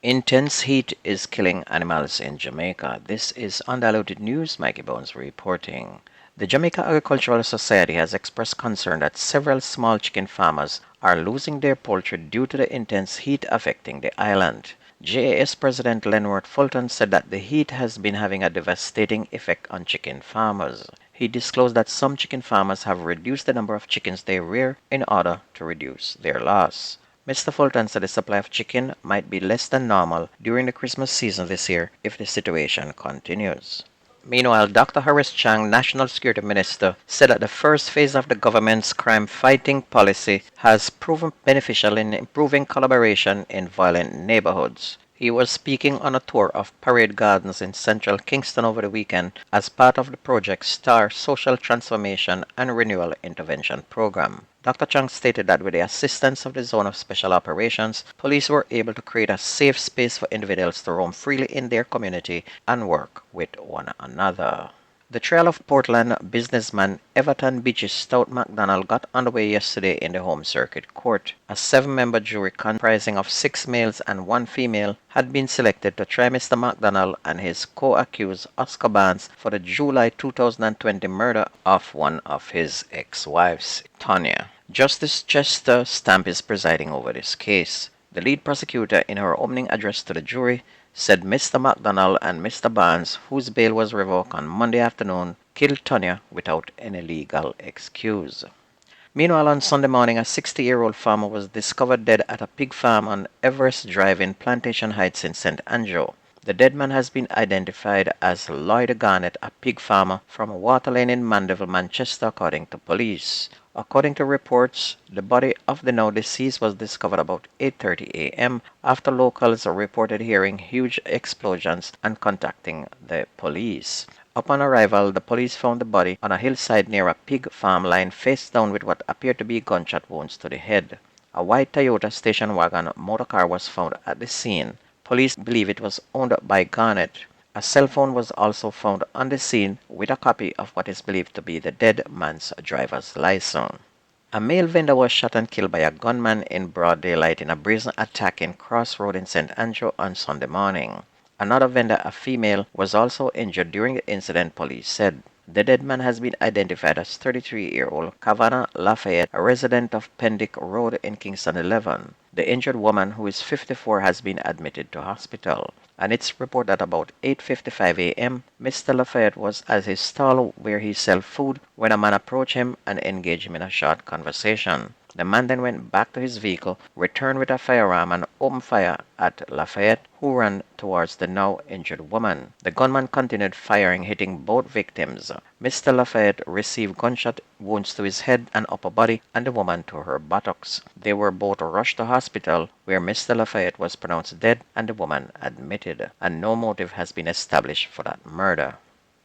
Intense heat is killing animals in Jamaica. This is Undiluted News. Mikey Bones reporting. The Jamaica Agricultural Society has expressed concern that several small chicken farmers are losing their poultry due to the intense heat affecting the island. JAS President Lenworth Fulton said that the heat has been having a devastating effect on chicken farmers. He disclosed that some chicken farmers have reduced the number of chickens they rear in order to reduce their loss. Mr. Fulton said the supply of chicken might be less than normal during the Christmas season this year if the situation continues. Meanwhile, Dr. Horace Chang, National Security Minister, said that the first phase of the government's crime-fighting policy has proven beneficial in improving collaboration in violent neighborhoods. He was speaking on a tour of parade gardens in central Kingston over the weekend as part of the Project STAR Social Transformation and Renewal Intervention Program. Dr. Chang stated that with the assistance of the Zone of Special Operations, police were able to create a safe space for individuals to roam freely in their community and work with one another. The trial of Portland businessman Everton Beachy Stout McDonald got underway yesterday in the Home Circuit Court. A 7-member jury comprising of 6 males and 1 female had been selected to try Mr. McDonald and his co-accused Oscar Barnes for the July 2020 murder of one of his ex-wives, Tonya. Justice Chester Stamp is presiding over this case. The lead prosecutor, in her opening address to the jury, said Mr. McDonald and Mr. Barnes, whose bail was revoked on Monday afternoon, killed Tonya without any legal excuse. Meanwhile, on Sunday morning, a 60-year-old farmer was discovered dead at a pig farm on Everest Drive in Plantation Heights in St. Andrew. The dead man has been identified as Lloyd Garnett, a pig farmer from Water Lane in Mandeville, Manchester, according to police. According to reports, the body of the now deceased was discovered about 8:30 a.m. after locals reported hearing huge explosions and contacting the police. Upon arrival, the police found the body on a hillside near a pig farm lying face down with what appeared to be gunshot wounds to the head. A white Toyota station wagon motorcar was found at the scene. Police believe it was owned by Garnett. A cell phone was also found on the scene with a copy of what is believed to be the dead man's driver's license. A male vendor was shot and killed by a gunman in broad daylight in a brazen attack in Cross Road in St. Andrew on Sunday morning. Another vendor, a female, was also injured during the incident, police said. The dead man has been identified as 33-year-old Kavanagh Lafayette, a resident of Pendick Road in Kingston 11. The injured woman, who is 54, has been admitted to hospital. And it's reported that about 8:55 a.m., Mr. Lafayette was at his stall where he sells food when a man approached him and engaged him in a short conversation. The man then went back to his vehicle, returned with a firearm and opened fire at Lafayette, who ran towards the now injured woman. The gunman continued firing, hitting both victims. Mr. Lafayette received gunshot wounds to his head and upper body, and the woman to her buttocks. They were both rushed to hospital, where Mr. Lafayette was pronounced dead and the woman admitted, and no motive has been established for that murder.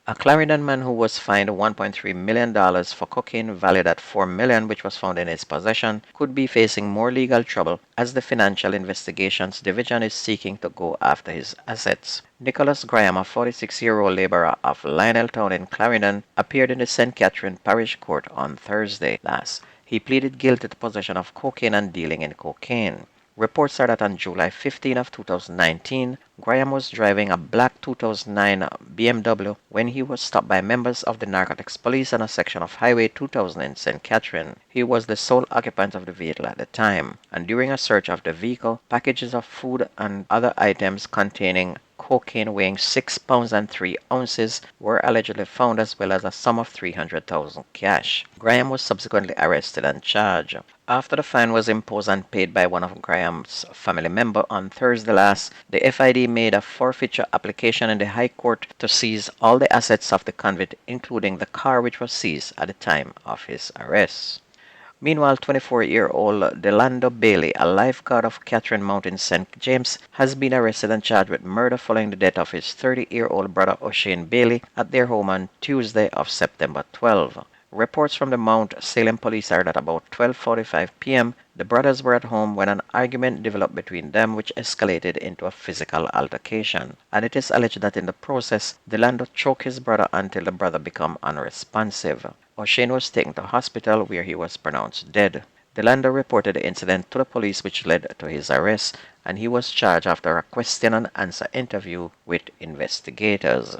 A Clarendon man who was fined $1.3 million for cocaine valued at $4 million which was found in his possession could be facing more legal trouble as the Financial Investigations Division is seeking to go after his assets. Nicholas Graham, a 46-year-old laborer of Lioneltown in Clarendon, appeared in the St. Catherine Parish Court on Thursday last. He pleaded guilty to possession of cocaine and dealing in cocaine. Reports are that on July 15 of 2019, Graham was driving a black 2009 BMW when he was stopped by members of the Narcotics Police on a section of Highway 2000 in St. Catherine. He was the sole occupant of the vehicle at the time, and during a search of the vehicle, packages of food and other items containing cocaine weighing 6 pounds and 3 ounces were allegedly found, as well as a sum of $300,000 cash. Graham was subsequently arrested and charged. After the fine was imposed and paid by one of Graham's family members on Thursday last, the FID made a forfeiture application in the High Court to seize all the assets of the convict, including the car which was seized at the time of his arrest. Meanwhile, 24-year-old Delando Bailey, a lifeguard of Catherine Mountain St. James, has been arrested and charged with murder following the death of his 30-year-old brother O'Shane Bailey at their home on Tuesday of September 12. Reports from the Mount Salem police are that about 12:45 p.m., the brothers were at home when an argument developed between them which escalated into a physical altercation. And it is alleged that in the process, Delando choked his brother until the brother became unresponsive. O'Shane was taken to hospital where he was pronounced dead. Delando reported the incident to the police which led to his arrest, and he was charged after a question and answer interview with investigators.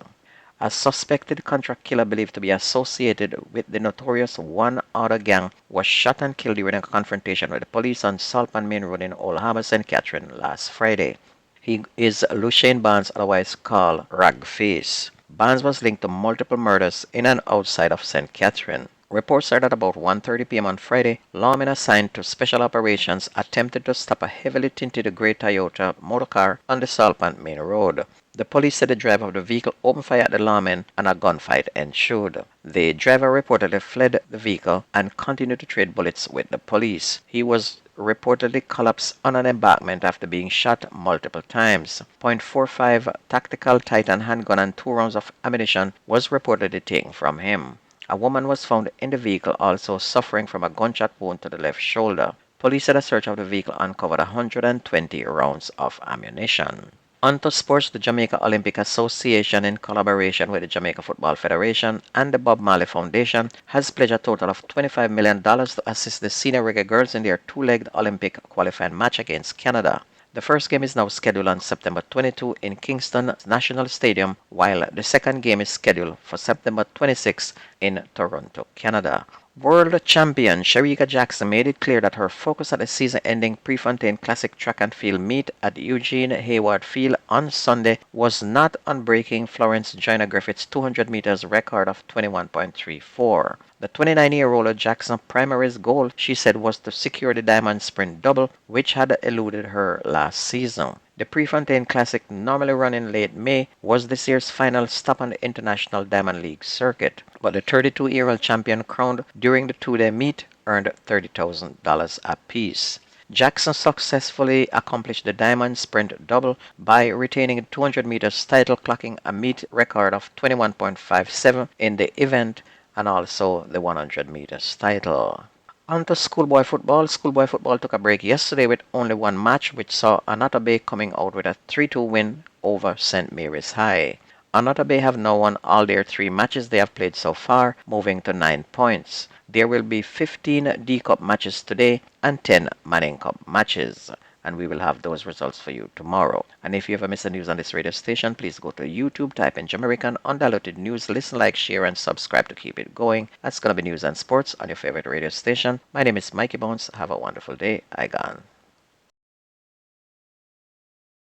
A suspected contract killer believed to be associated with the notorious One Order gang was shot and killed during a confrontation with the police on Saltpan Main Road in Old Harbour, St. Catherine last Friday. He is Lucien Barnes, otherwise called Ragface. Barnes was linked to multiple murders in and outside of St. Catherine. Reports are that about 1:30 p.m. on Friday, lawmen assigned to special operations attempted to stop a heavily tinted gray Toyota motorcar on the Saltpan Main Road. The police said the driver of the vehicle opened fire at the lawmen and a gunfight ensued. The driver reportedly fled the vehicle and continued to trade bullets with the police. He was reportedly collapsed on an embankment after being shot multiple times. .45 tactical Titan handgun and 2 rounds of ammunition was reportedly taken from him. A woman was found in the vehicle also suffering from a gunshot wound to the left shoulder. Police said a search of the vehicle uncovered 120 rounds of ammunition. Onto sports, the Jamaica Olympic Association, in collaboration with the Jamaica Football Federation and the Bob Marley Foundation, has pledged a total of $25 million to assist the senior reggae girls in their two-legged Olympic qualifying match against Canada. The first game is now scheduled on September 22 in Kingston National Stadium, while the second game is scheduled for September 26 in Toronto, Canada. World champion Shericka Jackson made it clear that her focus at the season-ending Prefontaine Classic track and field meet at Eugene Hayward Field on Sunday was not on breaking Florence Joyner Griffith's 200 meters record of 21.34. The 29-year-old Jackson's primary goal, she said, was to secure the diamond sprint double, which had eluded her last season. The Prefontaine Classic, normally run in late May, was this year's final stop on the International Diamond League circuit, but the 32-year-old champion crowned during the two-day meet earned $30,000 apiece. Jackson successfully accomplished the diamond sprint double by retaining the 200 meters title, clocking a meet record of 21.57 in the event and also the 100 meters title. On to schoolboy football. Schoolboy football took a break yesterday with only one match, which saw Anata Bay coming out with a 3-2 win over St. Mary's High. Anata Bay have now won all their 3 matches they have played so far, moving to 9 points. There will be 15 D-Cup matches today and 10 Manning Cup matches, and we will have those results for you tomorrow. And if you ever miss the news on this radio station, please go to YouTube, type in Jamaican Undiluted News, listen, like, share, and subscribe to keep it going. That's going to be news and sports on your favorite radio station. My name is Mikey Bones. Have a wonderful day. I gone.